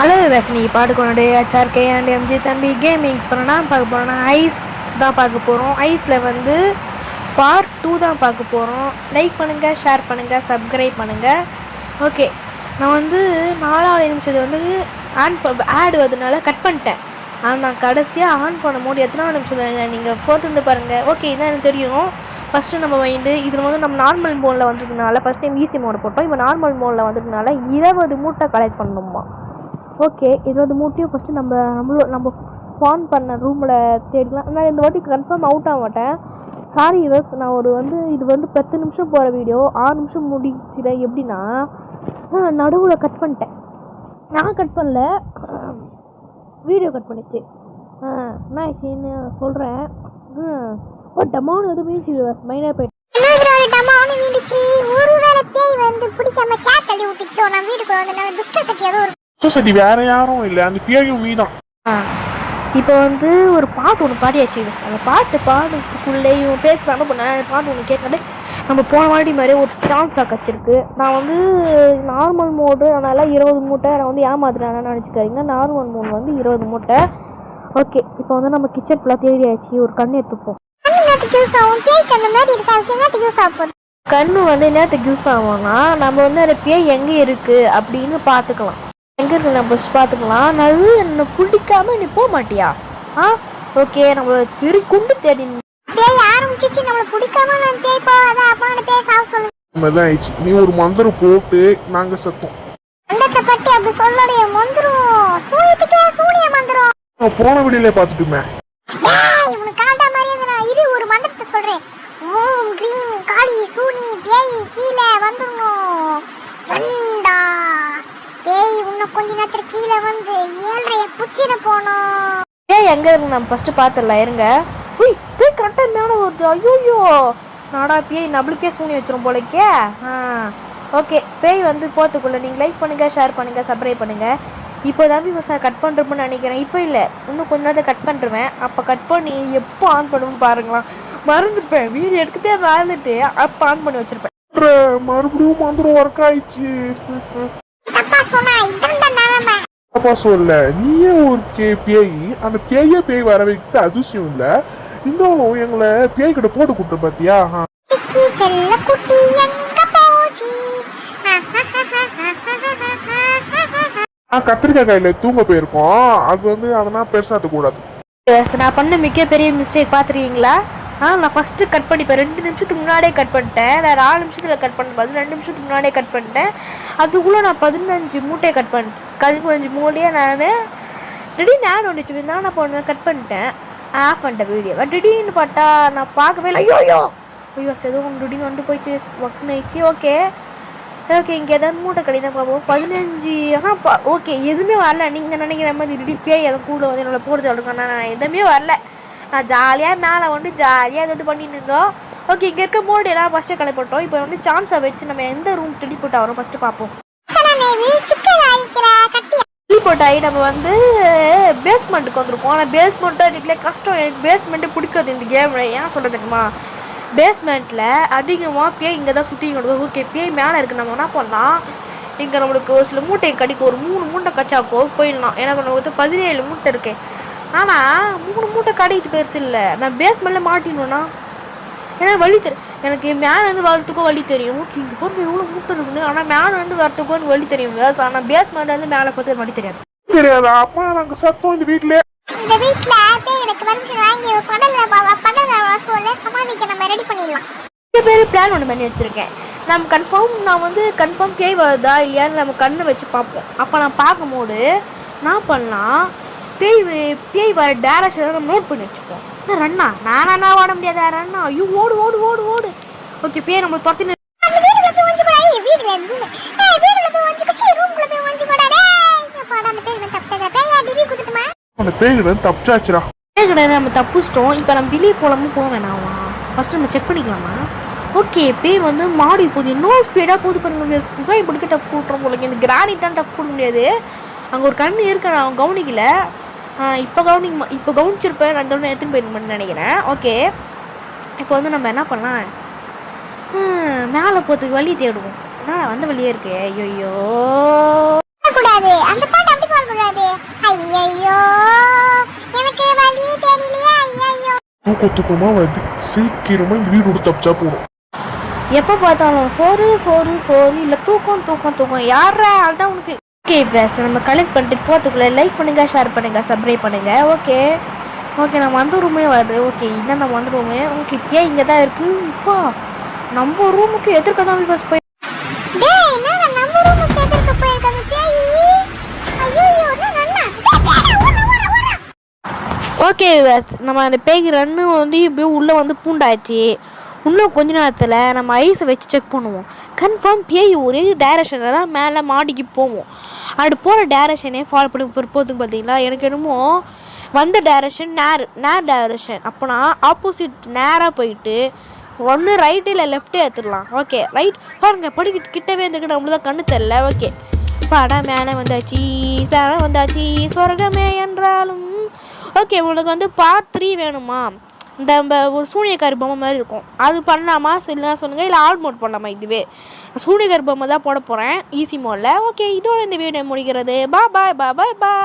Hello வேசனி பாட்டுக்கொண்டு HRK and MG தம்பி gaming பண்ணனா பார்க்க போகிறோன்னா ஐஸ் தான் பார்க்க போகிறோம். ஐஸில் வந்து பார்ட் 2 தான் பார்க்க போகிறோம். லைக் பண்ணுங்கள், ஷேர் பண்ணுங்கள், சப்ஸ்கிரைப் பண்ணுங்கள். ஓகே, நான் வந்து 4வது நிமிஷத்து வந்து ஆட் வந்ததுனால கட் பண்ணிட்டேன். ஆனால் நான் கடைசியாக ஆன் பண்ணும்போது எத்தனாவது நிமிஷத்தில் நீங்கள் போட்டு பாருங்கள். ஓகே, இதான் எனக்கு தெரியும். ஃபஸ்ட்டு நம்ம வந்து இதில் வந்து நம்ம நார்மல் மோடில் வந்ததுனால ஃபஸ்ட் டைம் ஈஸி மோடு போட்டோம். இப்போ நார்மல் மோடில் வந்ததுனால 20 மூட்டை கலெக்ட் பண்ணணுமா. ஓகே, 20 மூட்டையும் ஃபஸ்ட்டு நம்ம ஸ்பான் பண்ண ரூமில் தேடிக்கலாம். நான் இந்த வாட்டி கன்ஃபார்ம் அவுட் ஆக மாட்டேன். சாரி யூவர்ஸ், நான் இது வந்து 10 நிமிஷம் போகிற வீடியோ 6 நிமிஷம் முடிச்சிட. எப்படின்னா நடுவில் கட் பண்ணிட்டேன். நான் கட் பண்ணல, வீடியோ கட் பண்ணிச்சு. என்ன ஆச்சுன்னு சொல்கிறேன். டமான் எதுவுமே யூவர்ஸ் மைனாக போயிட்டு வேற யாரும் இல்ல, அந்த பேயும் நீதான். இப்போ வந்து ஒரு பாட்டு ஒன்று பாடியாச்சு. அந்த பாட்டு பாடுறதுக்குள்ளேயும் பேசலாம பண்ண பாட்டு ஒன்று கேட்காது. நம்ம போன வாட்டி மாதிரி ஒரு சான்ஸ் ஆக்கிச்சிருக்கு. நான் வந்து நார்மல் மோடு அதனால 20 மூட்டை நான் வந்து ஏமாத்துறேன்னு நினச்சிக்காதீங்க. நார்மல் மோடு வந்து 20 மூட்டை. ஓகே, இப்போ வந்து நம்ம கிச்சன் ஃபுல்லாக தேடியாச்சு. ஒரு கண்ணு எடுத்துப்போம். கண்ணு வந்து என்னத்துக்கு யூஸ் ஆகும்னா நம்ம வந்து அந்த பேய் எங்கே இருக்குது அப்படின்னு பார்த்துக்கலாம். எங்கே இருக்கு நம்ம பார்த்துக்கலாம். நான் என்னை பிடிக்காம நீ போக மாட்டியா? ஓகே, நம்ம பெரிய குண்டு தேடி நீ ஒரு மந்திரம் போட்டு நாங்க சத்தம் போன வீடியோல பாத்துட்டுமே. ஒரு மந்திரத்தை சொல்றேன். ஓம் க்ரீம் காளி சூனி பேய் கீழே வந்துடணும். சண்டா பேய் இன்னும் கொஞ்ச நேரத்துல கீழே வந்து 7:30 புச்சின போனோம். பேய் எங்க இருக்கு நம்ம ஃபர்ஸ்ட் பாத்துடலாம். இருங்க. உய், பேய் கரெக்டா மேல வருது. ஐயோ, நாடா பேய் நம்மளுக்கே சூனி வச்சிரும் போலக்கே. ஓகே, பேய் வந்து போறதுக்குள்ள நீங்க லைக் பண்ணுங்க, ஷேர் பண்ணுங்க, சப்ஸ்கிரைப் பண்ணுங்க. இப்போ தான் கட் பண்ணுறப்பன்னு நினைக்கிறேன். இப்போ இல்லை, இன்னும் கொஞ்ச நேரத்தை கட் பண்ணுறேன். அப்போ கட் பண்ணி எப்போ ஆன் பண்ணுவோம் பாருங்களா. மறந்துருப்பேன், வீடியோ எடுக்கத்தே மறந்துட்டு அப்போ ஆன் பண்ணி வச்சிருப்பேன். மறுபடியும் மந்திரம் ஒர்க் ஆயிடுச்சு. அப்பா சொல்ல நீயே ஒரு பேய், அந்த பேய் வர வைக்க அதிசயம் இல்ல. இன்னும் எங்களை பேய் கிட்ட போட்டு கூட்ட பாத்தியா? கத்திரிக்காய் கையில தூங்க போயிருக்கோம். அது வந்து அதெல்லாம் பெருசாத்த கூடாது. நான் பண்ண மிகப்பெரிய மிஸ்டேக் பாத்துருக்கீங்களா? நான் ஃபர்ஸ்ட் கட் பண்ணிப்பேன். 2 நிமிஷத்துக்கு முன்னாடியே கட் பண்ணிட்டேன். நான் 4 நிமிஷத்துல கட் பண்ண 2 நிமிஷத்துக்கு முன்னாடியே கட் பண்ணிட்டேன். அதுக்குள்ள நான் 15 மூட்டையை கட் பண்ணிட்டேன். 15 மூட்டையே நான் திடீர்னு ஆட் வந்துச்சு. நான் பண்ணுவேன், கட் பண்ணிட்டேன், ஆஃப் பண்ணிட்டேன் வீடியோ. திடீர்னு பார்த்தா நான் பார்க்கவே இல்லை. ஐயோ எதுவும் திடீர்னு வந்து போயிடுச்சு, ஒர்க் ஆயிடுச்சு. ஓகே, இங்கே ஏதாவது மூட்டை கிடையாது பார்ப்போம். 15. ஓகே, எதுவுமே வரல. நீங்கள் நினைக்கிற மாதிரி திடீர் பேய் எதுவும் கூட வந்து என்னோட போடுறது எடுக்க. நான் எதுவுமே வரல. நான் ஜாலியாக மேலே வந்து ஜாலியாக எதாவது பண்ணிட்டு இருந்தோம். ஓகே, இங்கே இருக்க மோடு எல்லாம் ஃபஸ்ட்டு கலைப்பட்டோம். இப்போ வந்து சான்ஸை வச்சு நம்ம எந்த ரூம் டெலிபோர்ட் ஆகிறோம் ஃபஸ்ட்டு பார்ப்போம். டெலிபோர்ட் ஆகி நம்ம வந்து பேஸ்மெண்ட்டுக்கு வந்திருக்கோம். ஆனால் பேஸ்மெண்ட்டாக இருக்கல கஷ்டம். எனக்கு பேஸ்மெண்ட்டு பிடிக்காது இந்த கேமில். ஏன் சொல்கிறதுக்குமா, பேஸ்மெண்ட்டில் அதிகமாக பேய் இங்கே தான் சுற்றி கொடுக்கும். ஓகே, பேய் மேலே இருக்குது. நம்ம என்ன பண்ணலாம், இங்கே நம்மளுக்கு ஒரு சில மூட்டையை கடிக்கும். ஒரு 3 மூட்டை கச்சாக்கோ போயிடலாம். எனக்கு நம்மளுக்கு 17 மூட்டை இருக்கேன். ஆனால் 3 மூட்டை கடிக்கிட்டு பெருசு இல்லை. நான் பேஸ்மெண்ட்டில் மாட்டினோன்னா ஏன்னா வழி தெரியும். எனக்கு மேலே வந்து வரத்துக்கும் வழி தெரியும். ஓகே, இங்கே போட்டு எவ்வளோ மூட்டை இருக்குன்னு. ஆனால் மேலே வந்து வரத்துக்கும் எனக்கு வழி தெரியும். ஆனால் பேஸ்மெண்ட்டில் வந்து மேலே பார்த்து வழி தெரியாது. அப்பா நாங்கள் சத்தம் இந்த வீட்டில் பிளான் ஒன்று பண்ணி வச்சிருக்கேன். நான் வந்து கன்ஃபார்ம் பேய் வருதா இல்லையான்னு நம்ம கண்ணை வச்சு பார்ப்போம். அப்போ நான் பார்க்கும்போது நான் பண்ணலாம், பேய் வர டேரக்ஷன் நம்ம நோட் பண்ணி வச்சுப்போம். ரன்னா நானா ஓட முடியாதா? ரன்னா ஐயோ ஓடு ஓடு ஓடு ஓடு. ஓகே, பேய் நம்ம துரத்தி நம்ம தப்பிச்சிட்டோம். இப்போ நம்ம வெளியே போகலாமும் போக வேணாமா? ஃபர்ஸ்ட் நம்ம செக் பண்ணிக்கலாமா? ஓகே, பேய் வந்து மாடி போகுது. இன்னும் ஸ்பீடாக போகுது பாருங்க. புதுசாக இப்படிக்க டஃப் கொடுக்குறோம் போல. இந்த கிரானிட்டான் டஃப் கொடுக்க முடியாது. அங்கே ஒரு கண்ணு இருக்கு, நான் கவனிக்கல. இப்போ கவனிச்சிருப்பேன். 2 தடவை எடுத்துன்னு போயிருப்பேன்னு நினைக்கிறேன். ஓகே, இப்போ வந்து நம்ம என்ன பண்ணலாம், மேலே போகிறதுக்கு வழி தேடுவோம். வந்த வழியே இருக்கு. ஐயோ, அந்த பாட்டு அப்படி ஐயையோ எனக்கு வழி தெரியலையே ஐயையோ தூக்கமா வருது சீக்கிரமா இந்த வீடு விட்டு தப்பிச்சா போடும் எப்போ பார்த்தாலும் சோறு சோறு சோறு இல்லை தூக்கம் தூக்கம் தூக்கம் யாரா அதுதான் உனக்கு. ஓகே பேஸ் நம்ம கலெக்ட் பண்ணிட்டு போகிறதுக்குள்ளே லைக் பண்ணுங்கள், ஷேர் பண்ணுங்கள், சப்ஸ்கிரைப் பண்ணுங்கள். ஓகே ஓகே நம்ம அந்த ரூமே வருது. ஓகே இதான் நம்ம அந்த ரூமு. ஓகே இப்பயே இங்கே தான் இருக்குது. இப்போ நம்ம ரூமுக்கு எதிர்க்க தான் பஸ் போய் டேய் என்னடா நம்ம ரூமுக்கு எதிர்க்க போயிருக்காங்க பேய் ஐயையோ நான் ஓகே பேஸ் நம்ம அந்த பேய்க்கு ரன்னு வந்து இப்படியே உள்ளே வந்து பூண்டாச்சு. இன்னும் கொஞ்ச நேரத்தில் நம்ம ஐஸை வச்சு செக் பண்ணுவோம். கன்ஃபார்ம் பேய் ஒரு டைரக்ஷனில் தான் மேலே மாடிக்கு போவோம். அப்படி போகிற டைரக்ஷனே ஃபாலோ பண்ணி போகிறதுக்கு பார்த்தீங்களா எனக்கு என்னமோ வந்த டைரக்ஷன் நேர் டைரக்ஷன். அப்போனா ஆப்போசிட் நேராக போயிட்டு ஒன்று ரைட்டு இல்லை லெஃப்ட்டே எடுத்துடலாம். ஓகே ரைட் பாருங்கள் படிக்கிட்டு கிட்டவே இருந்துக்கிட்டு நம்மளுக்கு தான் கண்ணு தெரில. ஓகே படம் மேலே வந்தாச்சு சொர்க்கமே என்றாலும். ஓகே உங்களுக்கு வந்து பார்ட் 3 வேணுமா? இந்த சூனியக்காரி பொம்மை மாதிரி இருக்கும் அது பண்ணலாமா இல்லைனா சொல்லுங்கள். இல்லை ஆல் மோட் பண்ணலாமா? இதுவே சூனியக்காரி பொம்மை தான் போட போகிறேன் ஈஸி மோடில். ஓகே இதோட இந்த வீடியோ முடிக்கிறது. பாய் பாய் பாய் பாய் பாய்.